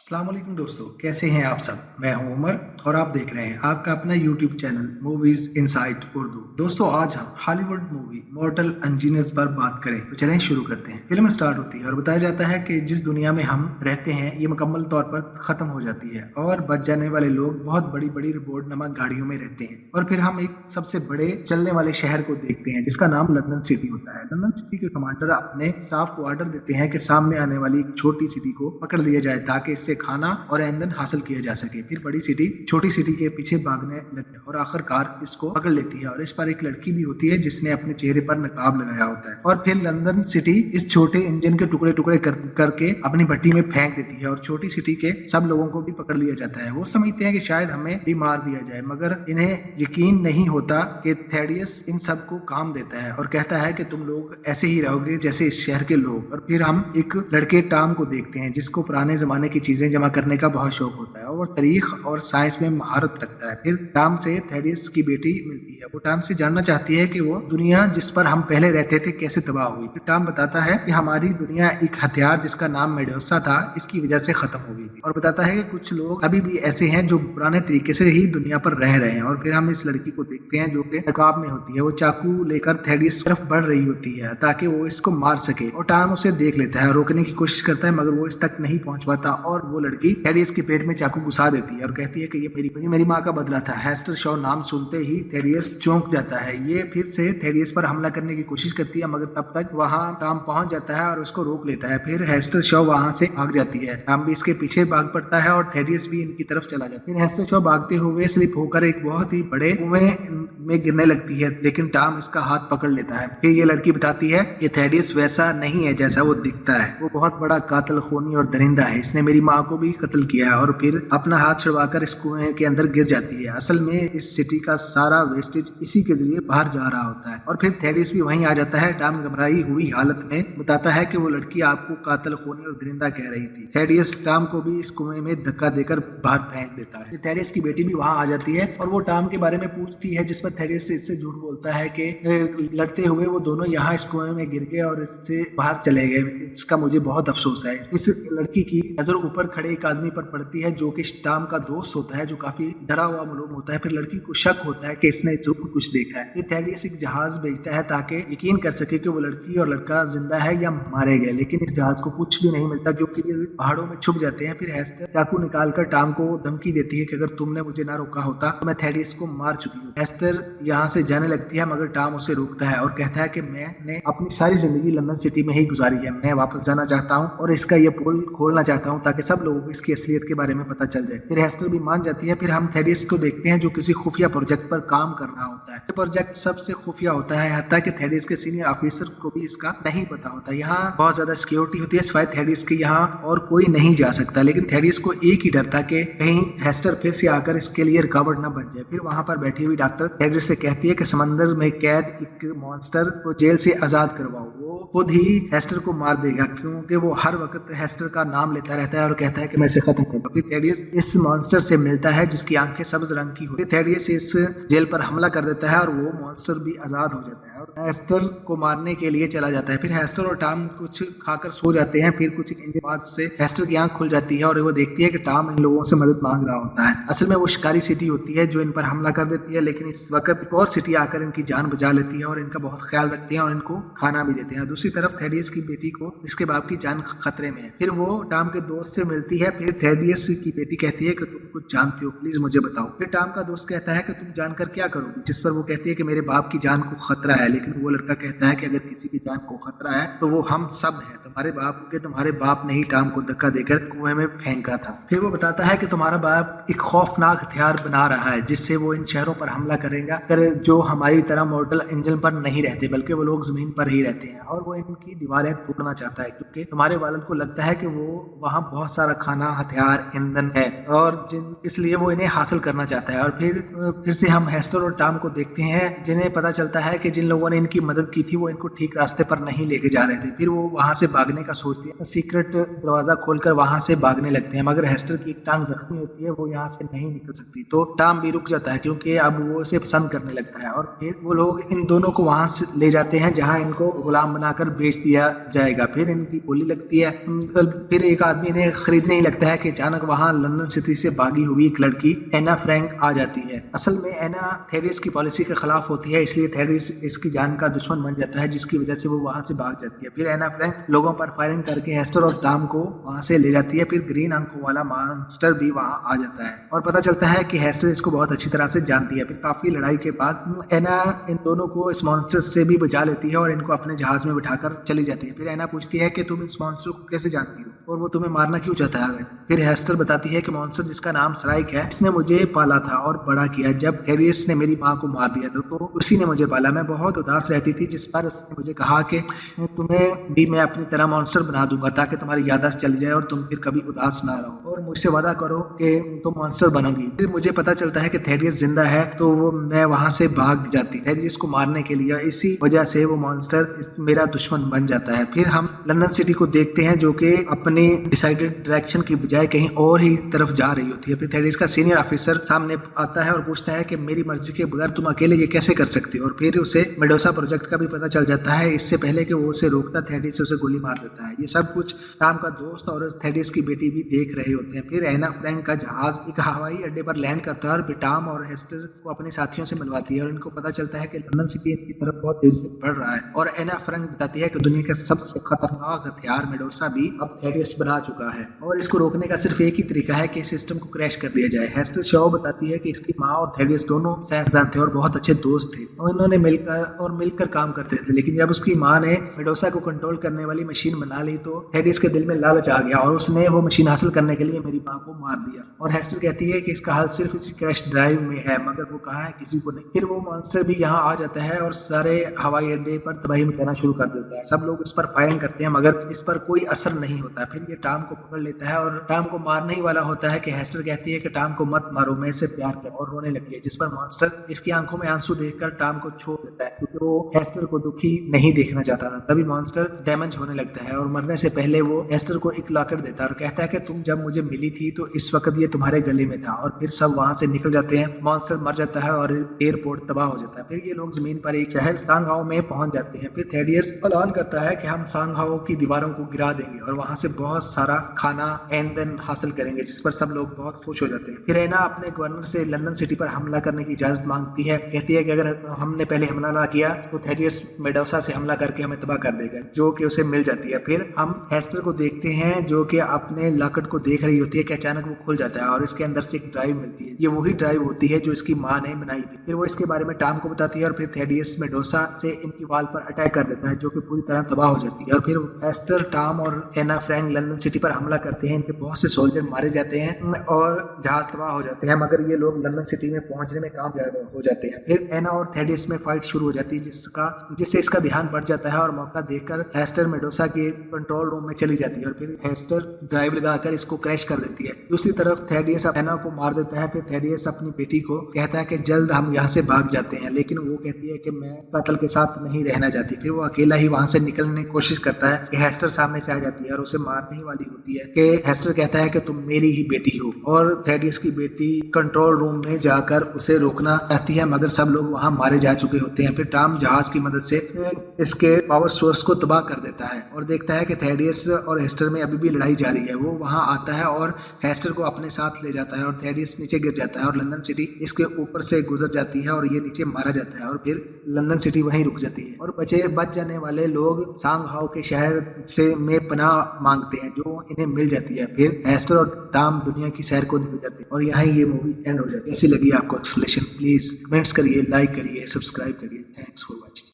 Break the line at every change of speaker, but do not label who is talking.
अस्सलाम वालेकुम दोस्तों, कैसे हैं आप सब। मैं हूं उमर और आप देख रहे हैं आपका अपना YouTube channel movies insight Urdu. दोस्तों, आज हम हॉलीवुड मूवी मॉर्टल इंजीनियर्स पर बात करें तो चलें शुरू करते हैं। फिल्म स्टार्ट होती है और बताया जाता है कि जिस दुनिया में हम रहते हैं ये मुकम्मल तौर पर खत्म हो जाती है और बच जाने वाले लोग बहुत बड़ी बड़ी रिपोर्ट नमक गाड़ियों में रहते हैं। और फिर हम एक सबसे बड़े चलने वाले शहर को देखते हैं जिसका नाम लंदन सिटी होता है। लंदन सिटी के कमांडर अपने स्टाफ को ऑर्डर देते हैं कि सामने आने वाली एक छोटी सिटी को पकड़ लिया जाए ताकि इससे खाना और ईंधन हासिल किया जा सके। फिर बड़ी सिटी छोटी सिटी के पीछे भागने लगती है और आखिरकार इसको पकड़ लेती है। और इस पर एक लड़की भी होती है जिसने अपने चेहरे पर नकाब लगाया होता है। और फिर लंदन सिटी इस छोटे इंजन के टुकड़े टुकड़े करके अपनी भट्टी में फेंक देती है और छोटी सिटी के सब लोगों को भी पकड़ लिया जाता है। वो समझते हैं कि शायद हमें भी मार दिया जाए, मगर इन्हें यकीन नहीं होता कि थेडियस इन सबको काम देता है और कहता है कि तुम लोग ऐसे ही रहोगे जैसे इस शहर के लोग। और फिर हम एक लड़के टॉम को देखते हैं जिसको पुराने जमाने की चीजें जमा करने का बहुत शौक होता है और तारीख और साइंस में महारत रखता है। फिर टॉम से थेडियस की बेटी मिलती है। वो टॉम से जानना चाहती है कि वो दुनिया जिस पर हम पहले रहते थे कैसे तबाह हुई। फिर टॉम बताता है कि हमारी दुनिया एक हथियार जिसका नाम मेडोसा था इसकी वजह से खत्म हो गई थी। और बताता है कि कुछ लोग अभी भी ऐसे हैं जो पुराने तरीके से ही दुनिया पर रह रहे हैं। और फिर हम इस लड़की को देखते हैं जो कि नकाब में होती है। वो चाकू लेकर थेडियस तरफ बढ़ रही होती है ताकि वो इसको मार सके और टॉम उसे देख लेता है, रोकने की कोशिश करता है, मगर वो इस तक नहीं पहुंच पाता और वो लड़की थेडियस के पेट में चाकू घुसा देती है और कहती है कि ये मेरी माँ का बदला था। हेस्टर शॉ नाम सुनते ही थेडियस चौंक जाता है। ये फिर से थेडियस पर हमला करने की कोशिश करती है, मगर तब तक वहां टॉम पहुंच जाता है और उसको रोक लेता है। फिर हेस्टर शॉ वहां से भाग जाती है। टॉम भी इसके पीछे भाग पड़ता है और थेडियस भी इनकी तरफ चला जाता है। फिर हेस्टर शॉ भागते हुए स्लिप होकर एक बहुत ही बड़े कुएं में गिरने लगती है, लेकिन टॉम इसका हाथ पकड़ लेता है। फिर ये लड़की बताती है कि थेडियस वैसा नहीं है जैसा वो दिखता है। वो बहुत बड़ा कातिल, खूनी और दरिंदा है। इसने मेरी माँ को भी कत्ल किया है। और फिर अपना हाथ छुड़वाकर इस कुएं के अंदर गिर जाती है। असल में इस सिटी का सारा वेस्टेज इसी के जरिए बाहर जा रहा होता है। और फिर थेडियस भी वहीं आ जाता है। टॉम घबराई हुई हालत में बताता है कि वो लड़की आपको कातिल, खूनी और दरिंदा कह रही थी। थेडियस टॉम को भी इस कुएं में धक्का देकर बाहर फेंक देता है। थेडियस की बेटी भी वहां आ जाती है और वो टॉम के बारे में पूछती है, जिस पर थेडियस इससे झूठ बोलता है कि लड़ते हुए वो दोनों यहाँ इस कुएं में गिर गए और इससे बाहर चले गए। इसका मुझे बहुत अफसोस है। इस लड़की की नजर ऊपर खड़े एक आदमी पर पड़ती है जो कि टॉम का दोस्त होता है, जो काफी डरा हुआ मालूम होता है। फिर लड़की को शक होता है कि इसने जो कुछ देखा है। फिर थेडियस एक जहाज भेजता है ताकि यकीन कर सके कि वो लड़की और लड़का जिंदा है या मारे गए, लेकिन इस जहाज को कुछ भी नहीं मिलता क्योंकि ये पहाड़ों में छुप जाते हैं। फिर हेस्टर चाकू निकालकर टॉम को धमकी देती है कि अगर तुमने मुझे ना रोका होता तो मैं थेडियस को मार चुकी हूँ। हेस्टर यहाँ से जाने लगती है, मगर टॉम उसे रोकता है और कहता है कि मैंने अपनी सारी जिंदगी लंदन सिटी में ही गुजारी है। मैं वापस जाना चाहता हूँ और इसका ये पुल खोलना चाहता हूँ ताकि सब लोगों को इसकी असलियत के बारे में पता चल जाए। फिर हेस्टर भी मान जाती है। फिर हम थेडियस को देखते हैं जो किसी खुफिया प्रोजेक्ट पर काम कर रहा होता है। ये प्रोजेक्ट सबसे खुफिया होता है, हत्ता कि थेडियस के सीनियर ऑफिसर को भी इसका नहीं पता होता। यहाँ बहुत ज्यादा सिक्योरिटी होती है, सिवाय थेडियस के यहाँ और कोई नहीं जा सकता। लेकिन थेडियस को एक ही डर था कि कहीं हेस्टर फिर से आकर इसके लिए रुकावट न बन जाए। फिर वहां पर बैठी हुई डॉक्टर थेडियस से कहती है कि समंदर में कैद एक मॉन्स्टर को जेल से आजाद करवाओ। वो खुद ही हेस्टर को मार देगा क्योंकि वो हर वक्त हेस्टर का नाम लेता रहता है और कहता है कि मैं इसे खत्म करूंगा। फिर थेडियस इस मॉन्स्टर से मिलता है जिसकी आंखें सब्ज रंग की होती है। थेडियस इस जेल पर हमला कर देता है और वो मॉन्स्टर भी आजाद हो जाता है और हेस्टर को मारने के लिए चला जाता है। फिर हेस्टर और टॉम कुछ खाकर सो जाते हैं। फिर कुछ दिन बाद से हेस्टर की आंख खुल जाती है और वो देखती है कि टॉम इन लोगों से मदद मांग रहा होता है। असल में वो शिकारी सिटी होती है जो इन पर हमला कर देती है, लेकिन इस वक्त एक और सिटी आकर इनकी जान बचा लेती है और इनका बहुत ख्याल रखती है और इनको खाना भी देते हैं। दूसरी तरफ थेडियस की बेटी को इसके बाप की जान खतरे में है। फिर वो टॉम के दोस्त से मिलती है। फिर थेडियस की बेटी कहती है कि तुम कुछ जानते हो, प्लीज मुझे बताओ। फिर टॉम का दोस्त कहता है कि तुम जानकर क्या करोगी, जिस पर वो कहती है कि मेरे बाप की जान को खतरा है। लेकिन वो लड़का कहता है कि अगर किसी की जान को खतरा है तो वो हम सब हैं, तुम्हारे बाप ने ही टॉम को धक्का देकर कुएं में फेंका था। फिर वो बताता है कि तुम्हारा बाप एक खौफनाक हथियार बना रहा है जिससे वो इन शहरों पर हमला करेगा जो हमारी तरह मॉर्टल इंजन पर नहीं रहते, बल्कि वो लोग जमीन पर ही रहते हैं। और वो इनकी दीवारें तोड़ना चाहता है क्योंकि तुम्हारे वालिद को लगता है कि वो वहाँ बहुत सारा खाना, हथियार, ईंधन है और इसलिए वो इन्हें हासिल करना चाहता है। और फिर से हम हेस्टर और टॉम को देखते हैं जिन्हें पता चलता है कि जिन लोगों लोगों ने इनकी मदद की थी वो इनको ठीक रास्ते पर नहीं लेके जा रहे थे। फिर वो वहां से भागने का सोचते हैं, सीक्रेट दरवाजा खोलकर वहां से भागने लगते हैं, मगर हेस्टर की एक टांग जख्मी होती है, वो यहाँ से नहीं निकल सकती। तो टॉम भी रुक जाता है क्योंकि अब वो उसे पसंद करने लगता है और फिर वो लोग इन दोनों को वहां से ले जाते हैं जहाँ इनको गुलाम बनाकर बेच दिया जाएगा। फिर इनकी गोली लगती है। फिर एक आदमी इन्हें खरीदने ही लगता है कि अचानक वहां लंदन सिटी से भागी हुई एक लड़की एना फ्रैंक आ जाती है। असल में एना थेडियस की पॉलिसी के खिलाफ होती है, इसलिए थेडियस इसकी जान का दुश्मन बन जाता है, जिसकी वजह से वो वहां से भाग जाती है। फिर एना फ्रैंक लोगों पर फायरिंग करके हेस्टर और टॉम को वहां से ले जाती है। फिर ग्रीन आंखों वाला मॉन्स्टर भी वहां आ जाता है और पता चलता है कि हेस्टर इसको बहुत अच्छी तरह से जानती है। फिर काफी लड़ाई के बाद एना इन दोनों को इस मॉन्स्टर से भी बचा लेती है और इनको अपने जहाज में बिठाकर चली जाती है। फिर एना पूछती है कि तुम इस मॉन्स्टर को कैसे जानती हो और वो तुम्हें मारना क्यों चाहता है। फिर हेस्टर बताती है कि मॉन्स्टर जिसका नाम सराइक है, इसने मुझे पाला था और बड़ा किया। जब थेडियस ने मेरी माँ को मार दिया तो उसी ने मुझे पाला। मैं बहुत उदास रहती थी, जिस पर उसने मुझे कहा कि तुम्हें भी मैं अपनी तरह मॉन्स्टर बना दूंगा ताकि तुम्हारी याददाश्त चली जाए और तुम फिर कभी उदास ना रहो और मुझसे वादा करो कि तुम मॉन्स्टर बनोगी। फिर मुझे पता चलता है कि थेडियस जिंदा है, तो वो मैं वहां से भाग जाती थेडियस को मारने के लिए। इसी वजह से वो मॉन्स्टर मेरा दुश्मन बन जाता है। फिर हम लंदन सिटी को देखते हैं जो कि अपने डिसाइडेड डायरेक्शन की बजाय कहीं और ही तरफ जा रही होती है। फिर थेडियस का सीनियर ऑफिसर सामने आता है और पूछता है कि मेरी मर्जी के बगैर तुम अकेले ये कैसे कर सकते हो। और फिर उसे मेडोसा प्रोजेक्ट का भी पता चल जाता है। इससे पहले कि वो उसे रोकता, थेडियस उसे गोली मार देता है। ये सब कुछ टॉम का दोस्त और थेडियस की बेटी भी देख रहे होते हैं। फिर एना फ्रैंक का जहाज एक हवाई अड्डे पर लैंड करता है और टॉम और हेस्टर को अपने साथियों से मिलवाती है और इनको पता चलता है कि लंदन सिटी इनकी तरफ बहुत तेजी से बढ़ रहा है। और एना फ्रैंक बताती है कि दुनिया का सबसे खतरनाक हथियार मेडोसा भी अब थेडियस बना चुका है और इसको रोकने का सिर्फ एक ही तरीका है कि इस सिस्टम को क्रैश कर दिया जाए। हेस्टर शॉ बताती है कि इसकी माँ और थेडियस दोनों साइंसदान थे और बहुत अच्छे दोस्त थे और इन्होंने मिलकर काम करते थे। लेकिन जब उसकी माँ ने मेडोसा को कंट्रोल करने वाली मशीन बना ली तो थेडियस के दिल में लालच आ गया और उसने वो मशीन हासिल करने के लिए मेरी माँ को मार दिया। और हेस्टर कहती है कि इसका हल सिर्फ इसी क्रैश ड्राइव में है, मगर वो कहाँ है किसी को नहीं। फिर वो मॉन्स्टर भी यहाँ आ जाता है और सारे हवाई अड्डे पर तबाही मचाना शुरू कर देता है। सब लोग इस पर फायरिंग करते हैं मगर इस पर कोई असर नहीं होता। फिर ये टॉम को पकड़ लेता है और टॉम को मारने ही वाला होता है कि हेस्टर कहती है कि टॉम को मत मारो, मैं इसे प्यार कर, और रोने लगती है, जिस पर मॉन्स्टर इसकी आंखों में आंसू देखकर टॉम को छोड़ देता है क्योंकि वो हेस्टर को दुखी नहीं देखना चाहता था। तभी मॉन्स्टर डैमेज होने लगता है और मरने से पहले वो हेस्टर को एक लॉकेट देता है और कहता है कि तुम जब मुझे मिली थी तो इस वक्त ये तुम्हारे गले में था। और फिर सब वहां से निकल जाते हैं। मॉन्स्टर मर जाता है और एयरपोर्ट तबाह हो जाता है। फिर ये लोग जमीन पर एक शहर सांगहाओ में पहुंच जाते हैं। फिर थेडियस ऐलान करता है कि हम सांगहाओ की दीवारों को गिरा देंगे और वहां से बहुत सारा खाना ईंधन हासिल करेंगे, जिस पर सब लोग बहुत खुश हो जाते हैं। फिर एना अपने गवर्नर से लंदन सिटी पर हमला करने की इजाजत मांगती है। कहती है कि अगर हमने पहले हमला ना किया तो थेडियस मेडोसा से हमला करके हमें तबाह कर देगा, जो कि उसे मिल जाती है। फिर हम हेस्टर को देखते हैं जो कि अपने लॉकेट को देख रही होती है कि अचानक वो खुल जाता है और इसके अंदर से एक ड्राइव मिलती है। ये वही ड्राइव होती है जो इसकी माँ ने बनाई थी। फिर वो इसके बारे में टॉम को बताती है और फिर थेडियस मेडोसा से इनकी वाल पर अटैक कर देता है जो कि पूरी तरह तबाह हो जाती है। और फिर हेस्टर, टॉम और एना फ्रैंक लंदन सिटी पर हमला करते हैं। इनके बहुत से सोल्जर मारे जाते हैं और जहाज तबाह हो जाते हैं, मगर ये लोग लंदन सिटी में पहुंचने में कामयाब हो जाते हैं। फिर एना और थेडियस में फाइट शुरू हो जाती है जिससे इसका ध्यान बढ़ जाता है और मौका देखकर हेस्टर मेडोसा के कंट्रोल रूम में चली जाती है और फिर हेस्टर ड्राइव लगाकर इसको क्रैश कर देती है। दूसरी तरफ थेडियस एना को मार देता है। फिर थेडियस अपनी बेटी को कहता है कि जल्द हम यहाँ से भाग जाते हैं, लेकिन वो कहती है कि मैं कातल के साथ नहीं रहना चाहती। फिर वो अकेला ही वहां से निकलने की कोशिश करता है कि हेस्टर सामने से आ जाती है और उसे मारने ही वाली होती है कि हेस्टर कहता है कि तुम मेरी ही बेटी हो। और थेडियस की बेटी कंट्रोल रूम में जाकर उसे रोकना चाहती है, मगर सब लोग वहां मारे जा चुके होते हैं। फिर टॉम जहाज की मदद से इसके पावर सोर्स को तबाह कर देता है और देखता है कि थेडियस और हेस्टर में अभी भी लड़ाई जारी है। वो वहां आता है और हेस्टर को अपने साथ ले जाता है और थेडियस नीचे गिर जाता है और लंदन सिटी इसके ऊपर से गुजर जाती है और ये नीचे मारा जाता है और फिर लंदन सिटी वहीं रुक जाती है और बच जाने वाले लोग सांगहाओ के शहर से में पनाह मांगते हैं जो इन्हें मिल जाती है। फिर हेस्टर और टॉम दुनिया की सैर को निकल जाते हैं और यहाँ ये मूवी एंड हो जाती है। कैसी लगी आपको एक्सप्लेनेशन? प्लीज कमेंट्स करिए, लाइक करिए, सब्सक्राइब करिए। Thanks for watching.